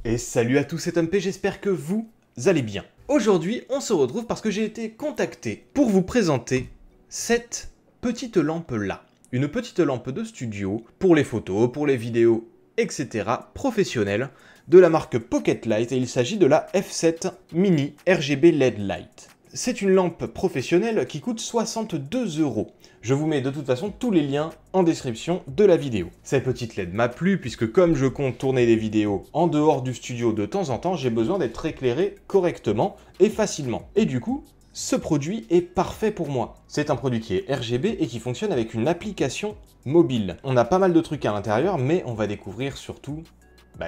Et salut à tous, c'est MP, j'espère que vous allez bien. Aujourd'hui, on se retrouve parce que j'ai été contacté pour vous présenter cette petite lampe-là. Une petite lampe de studio pour les photos, pour les vidéos, etc. professionnelles de la marque Pocket Light et il s'agit de la F7 Mini RGB LED Light. C'est une lampe professionnelle qui coûte 62 €. Je vous mets de toute façon tous les liens en description de la vidéo. Cette petite LED m'a plu puisque comme je compte tourner des vidéos en dehors du studio de temps en temps, j'ai besoin d'être éclairé correctement et facilement. Et du coup, ce produit est parfait pour moi. C'est un produit qui est RGB et qui fonctionne avec une application mobile. On a pas mal de trucs à l'intérieur, mais on va découvrir surtout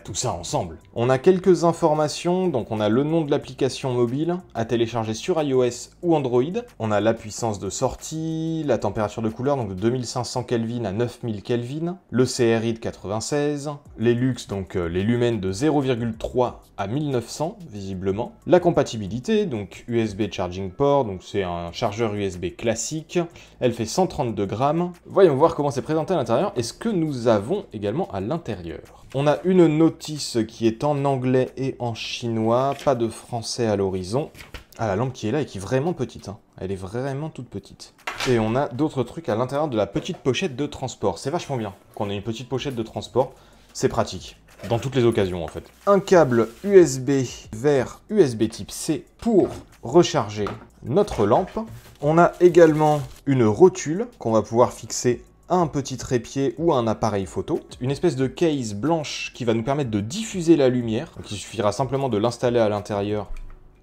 tout ça ensemble. On a quelques informations, donc on a le nom de l'application mobile à télécharger sur iOS ou Android. On a la puissance de sortie, la température de couleur, donc de 2500 Kelvin à 9000 Kelvin, le CRI de 96, les lux, donc les lumens de 0,3 à 1900, visiblement. La compatibilité, donc USB charging port, donc c'est un chargeur USB classique. Elle fait 132 grammes. Voyons voir comment c'est présenté à l'intérieur et ce que nous avons également à l'intérieur. On a une notice qui est en anglais et en chinois, pas de français à l'horizon. Ah, la lampe qui est là et qui est vraiment petite, hein. Elle est vraiment toute petite. Et on a d'autres trucs à l'intérieur de la petite pochette de transport. C'est vachement bien qu'on ait une petite pochette de transport, c'est pratique. Dans toutes les occasions en fait. Un câble USB vers USB type C pour recharger notre lampe. On a également une rotule qu'on va pouvoir fixer à un petit trépied ou à un appareil photo. Une espèce de case blanche qui va nous permettre de diffuser la lumière. Donc il suffira simplement de l'installer à l'intérieur.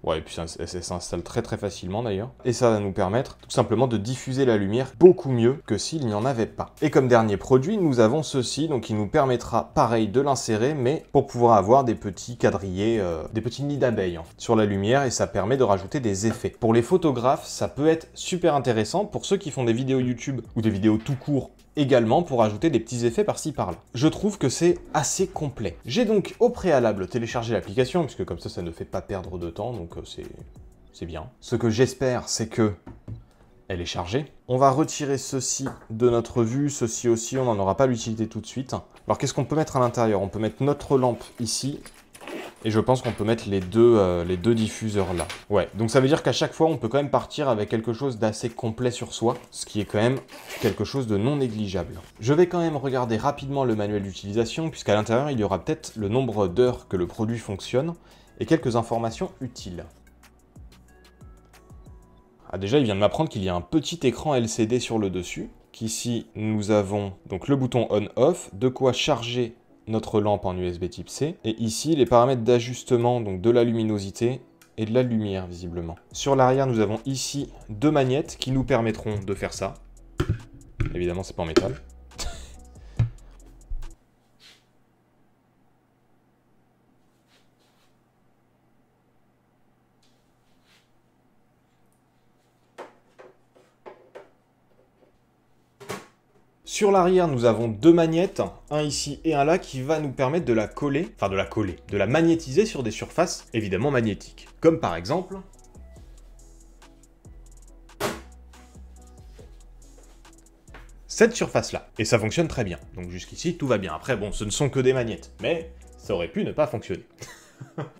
Ouais, et puis ça s'installe très facilement d'ailleurs. Et ça va nous permettre tout simplement de diffuser la lumière beaucoup mieux que s'il n'y en avait pas. Et comme dernier produit, nous avons ceci, donc qui nous permettra pareil de l'insérer, mais pour pouvoir avoir des petits quadrillés, des petits nids d'abeilles en fait, sur la lumière, et ça permet de rajouter des effets. Pour les photographes, ça peut être super intéressant. Pour ceux qui font des vidéos YouTube ou des vidéos tout court, également pour ajouter des petits effets par-ci par-là. Je trouve que c'est assez complet. J'ai donc au préalable téléchargé l'application, puisque comme ça ne fait pas perdre de temps, donc c'est bien. Ce que j'espère, c'est que elle est chargée. On va retirer ceci de notre vue, ceci aussi, on n'en aura pas l'utilité tout de suite. Alors qu'est-ce qu'on peut mettre à l'intérieur? On peut mettre notre lampe ici, et je pense qu'on peut mettre les deux diffuseurs là. Ouais, donc ça veut dire qu'à chaque fois, on peut quand même partir avec quelque chose d'assez complet sur soi, ce qui est quand même quelque chose de non négligeable. Je vais quand même regarder rapidement le manuel d'utilisation, puisqu'à l'intérieur, il y aura peut-être le nombre d'heures que le produit fonctionne, et quelques informations utiles. Ah, déjà, il vient de m'apprendre qu'il y a un petit écran LCD sur le dessus, qu'ici, nous avons donc le bouton on-off, de quoi charger notre lampe en USB type C, et ici les paramètres d'ajustement donc de la luminosité et de la lumière visiblement. Sur l'arrière nous avons ici deux magnettes qui nous permettront de faire ça. Évidemment c'est pas en métal. Sur l'arrière, nous avons deux magnettes, un ici et un là, qui va nous permettre de la coller, de la magnétiser sur des surfaces évidemment magnétiques. Comme par exemple cette surface-là. Et ça fonctionne très bien. Donc jusqu'ici, tout va bien. Après, bon, ce ne sont que des magnettes, mais ça aurait pu ne pas fonctionner.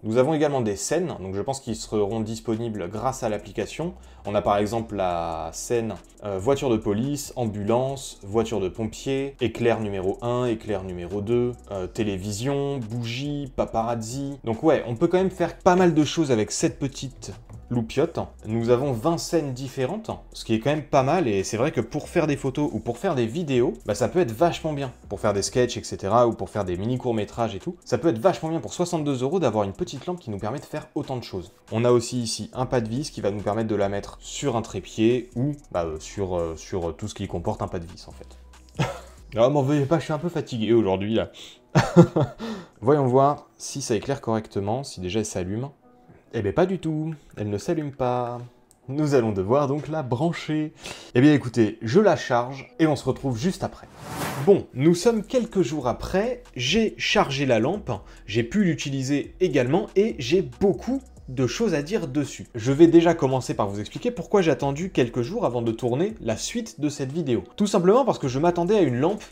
Nous avons également des scènes, donc je pense qu'ils seront disponibles grâce à l'application. On a par exemple la scène voiture de police, ambulance, voiture de pompier, éclair numéro 1, éclair numéro 2, télévision, bougie, paparazzi. Donc ouais, on peut quand même faire pas mal de choses avec cette petite loupiote. Nous avons 20 scènes différentes, ce qui est quand même pas mal, et c'est vrai que pour faire des photos ou pour faire des vidéos, ça peut être vachement bien. Pour faire des sketchs, etc., ou pour faire des mini courts-métrages et tout, ça peut être vachement bien pour 62 € d'avoir une petite lampe qui nous permet de faire autant de choses. On a aussi ici un pas de vis qui va nous permettre de la mettre sur un trépied ou sur tout ce qui comporte un pas de vis en fait. Ah, m'en veuillez pas, je suis un peu fatigué aujourd'hui là. Voyons voir si ça éclaire correctement, si déjà elle s'allume. Eh bien pas du tout, elle ne s'allume pas. Nous allons devoir donc la brancher. Eh bien écoutez, je la charge et on se retrouve juste après. Bon, nous sommes quelques jours après, j'ai chargé la lampe, j'ai pu l'utiliser également et j'ai beaucoup de choses à dire dessus. Je vais déjà commencer par vous expliquer pourquoi j'ai attendu quelques jours avant de tourner la suite de cette vidéo. Tout simplement parce que je m'attendais à une lampe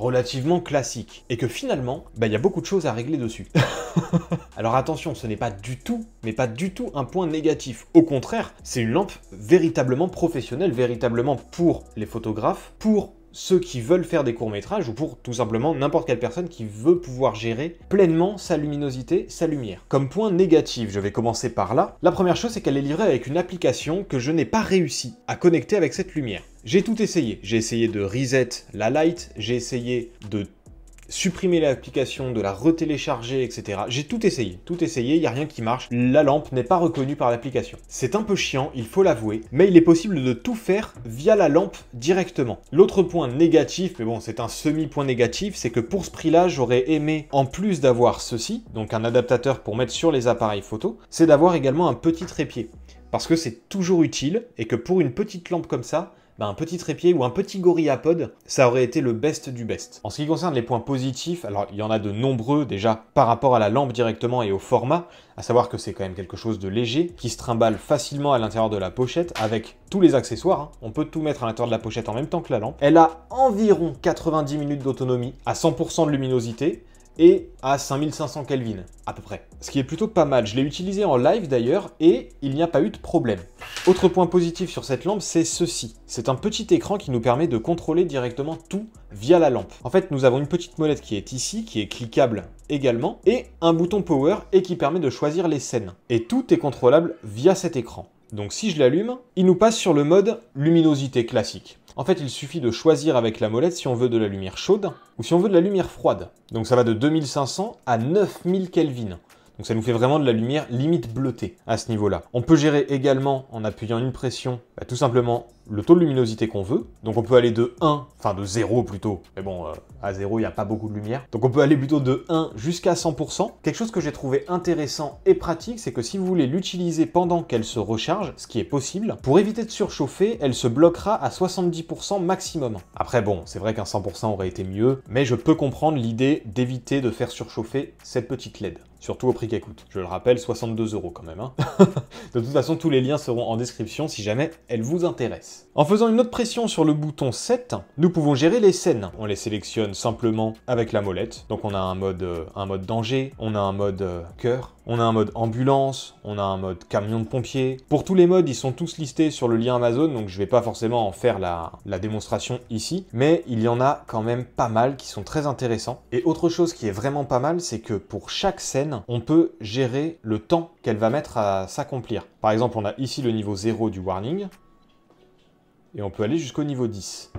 relativement classique et que finalement, il y a beaucoup de choses à régler dessus. Alors attention, ce n'est pas du tout, mais pas du tout un point négatif. Au contraire, c'est une lampe véritablement professionnelle, véritablement pour les photographes, pour ceux qui veulent faire des courts-métrages ou pour tout simplement n'importe quelle personne qui veut pouvoir gérer pleinement sa luminosité, sa lumière. Comme point négatif, je vais commencer par là. La première chose, c'est qu'elle est livrée avec une application que je n'ai pas réussi à connecter avec cette lumière. J'ai tout essayé. J'ai essayé de reset la light, j'ai essayé de supprimer l'application, de la retélécharger, etc. J'ai tout essayé, il n'y a rien qui marche. La lampe n'est pas reconnue par l'application. C'est un peu chiant, il faut l'avouer, mais il est possible de tout faire via la lampe directement. L'autre point négatif, mais bon, c'est un semi-point négatif, c'est que pour ce prix-là, j'aurais aimé, en plus d'avoir ceci, donc un adaptateur pour mettre sur les appareils photo, c'est d'avoir également un petit trépied. Parce que c'est toujours utile, et que pour une petite lampe comme ça, un petit trépied ou un petit GorillaPod, ça aurait été le best du best. En ce qui concerne les points positifs, alors il y en a de nombreux déjà par rapport à la lampe directement et au format, à savoir que c'est quand même quelque chose de léger, qui se trimballe facilement à l'intérieur de la pochette avec tous les accessoires, hein. On peut tout mettre à l'intérieur de la pochette en même temps que la lampe. Elle a environ 90 minutes d'autonomie à 100% de luminosité, et à 5500 Kelvin, à peu près. Ce qui est plutôt pas mal. Je l'ai utilisé en live d'ailleurs, et il n'y a pas eu de problème. Autre point positif sur cette lampe, c'est ceci. C'est un petit écran qui nous permet de contrôler directement tout via la lampe. En fait, nous avons une petite molette qui est ici, qui est cliquable également, et un bouton power, et qui permet de choisir les scènes. Et tout est contrôlable via cet écran. Donc si je l'allume, il nous passe sur le mode luminosité classique. En fait, il suffit de choisir avec la molette si on veut de la lumière chaude ou si on veut de la lumière froide. Donc ça va de 2500 à 9000 Kelvin. Donc ça nous fait vraiment de la lumière limite bleutée à ce niveau-là. On peut gérer également, en appuyant une pression, tout simplement le taux de luminosité qu'on veut. Donc on peut aller de 1, enfin de 0 plutôt, mais bon, à 0, il n'y a pas beaucoup de lumière. Donc on peut aller plutôt de 1 jusqu'à 100%. Quelque chose que j'ai trouvé intéressant et pratique, c'est que si vous voulez l'utiliser pendant qu'elle se recharge, ce qui est possible, pour éviter de surchauffer, elle se bloquera à 70% maximum. Après bon, c'est vrai qu'un 100% aurait été mieux, mais je peux comprendre l'idée d'éviter de faire surchauffer cette petite LED. Surtout au prix qu'elle coûte. Je le rappelle, 62 € quand même. Hein. De toute façon, tous les liens seront en description si jamais elle vous intéresse. En faisant une autre pression sur le bouton 7, nous pouvons gérer les scènes. On les sélectionne simplement avec la molette. Donc on a un mode danger, on a un mode cœur, on a un mode ambulance, on a un mode camion de pompiers. Pour tous les modes, ils sont tous listés sur le lien Amazon, donc je vais pas forcément en faire la démonstration ici, mais il y en a quand même pas mal qui sont très intéressants. Et autre chose qui est vraiment pas mal, c'est que pour chaque scène, on peut gérer le temps qu'elle va mettre à s'accomplir. Par exemple, on a ici le niveau 0 du warning, et on peut aller jusqu'au niveau 10.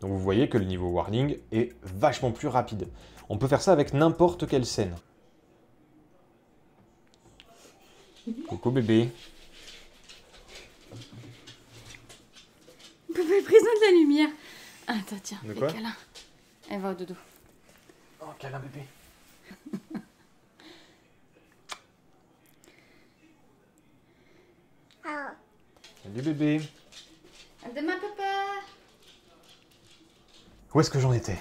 Donc vous voyez que le niveau warning est vachement plus rapide. On peut faire ça avec n'importe quelle scène. Coucou bébé. Bébé, présente la lumière. Ah, attends, tiens, De fais quoi câlin. Elle va au dodo. Oh, câlin bébé. Salut bébé. À demain, papa. Où est-ce que j'en étais?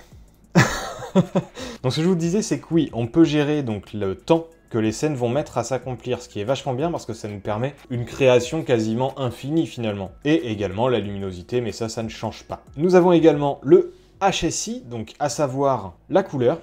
Donc ce que je vous disais, c'est que oui, on peut gérer donc le temps que les scènes vont mettre à s'accomplir, ce qui est vachement bien parce que ça nous permet une création quasiment infinie finalement. Et également la luminosité, mais ça ne change pas. Nous avons également le HSI, donc à savoir la couleur.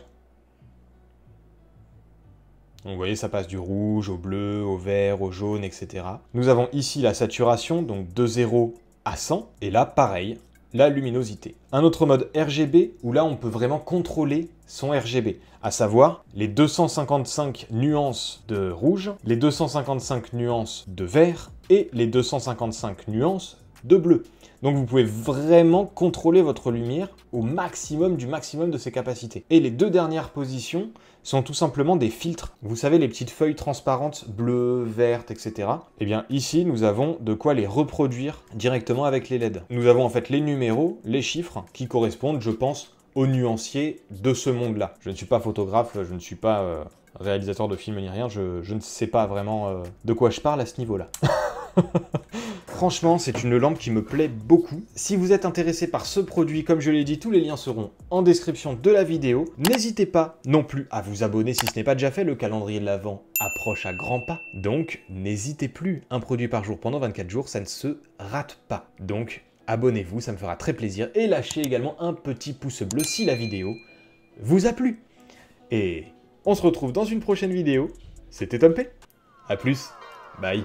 Donc vous voyez, ça passe du rouge au bleu, au vert, au jaune, etc. Nous avons ici la saturation, donc de 0 à 100, et là, pareil, la luminosité. Un autre mode RGB, où là, on peut vraiment contrôler son RGB, à savoir les 255 nuances de rouge, les 255 nuances de vert, et les 255 nuances de bleu. Donc vous pouvez vraiment contrôler votre lumière au maximum du maximum de ses capacités. Et les deux dernières positions sont tout simplement des filtres. Vous savez, les petites feuilles transparentes, bleues, vertes, etc. Eh bien ici, nous avons de quoi les reproduire directement avec les LED. Nous avons en fait les numéros, les chiffres, qui correspondent, je pense, aux nuanciers de ce monde-là. Je ne suis pas photographe, je ne suis pas réalisateur de films ni rien, je ne sais pas vraiment de quoi je parle à ce niveau-là. Franchement, c'est une lampe qui me plaît beaucoup. Si vous êtes intéressé par ce produit, comme je l'ai dit, tous les liens seront en description de la vidéo. N'hésitez pas non plus à vous abonner si ce n'est pas déjà fait. Le calendrier de l'Avent approche à grands pas. Donc, n'hésitez plus. Un produit par jour pendant 24 jours, ça ne se rate pas. Donc, abonnez-vous, ça me fera très plaisir. Et lâchez également un petit pouce bleu si la vidéo vous a plu. Et On se retrouve dans une prochaine vidéo. C'était Tom P. A plus. Bye.